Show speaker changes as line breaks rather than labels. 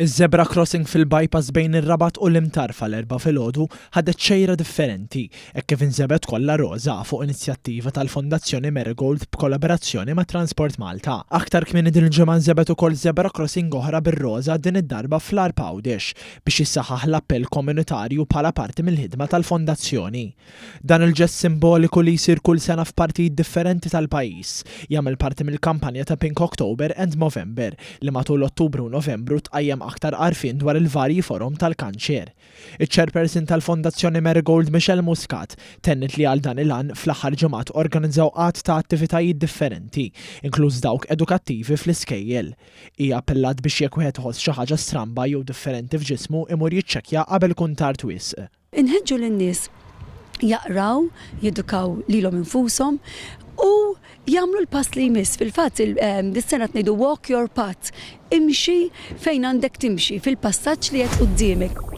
Iż-zebra crossing fil-bypass bejn ir-Rabat u l-Imtarfa l-4 filgħodu ħadet xejra differenti hekk kif inżebet kollha roża fuq inizjattiva tal-Fondazzjoni Marigold b'kollaborazzjoni ma' Transport Malta. Aktar kmieni din il-ġimgħa nżebet ukoll zebra crossing oħra bir-roża din id-darba fl-Arp Għawdex biex jissaħħaħ l-appell komunitarju bħala parti mill-ħidma tal-Fondazzjoni. Dan il-ġest simboliku li jsir kull sena f'partijiet differenti tal-pajjiż jagħmel parti mill-kampanja ta' Pink October and Movember li matul Ottubru u Novembru tqajjem aktar għarfien dwar il-varji forom tal-kanċer. Iċ-chairperson tal-Fondazzjoni Marigold Michelle Muscat tennet li għal dan il-għan fl-aħħar ġimgħat organizzaw qatt ta' attivitajiet differenti, inkluż dawk edukattivi fl-iskejjel. Hija appellat biex jekk wieħed iħoss xi ħaġa stramba jew differenti f'ġismu imur jiċċekkja qabel kun tard wisq.
Inħeġġu lin-nies jaqraw, jedukaw lilhom infushom u jagħmlu l-pass li jmiss. Fil-fatt dis-sena ngħidu walk your path. Imxi fejn għandek timxi fil-passaġġ li qed quddiemek.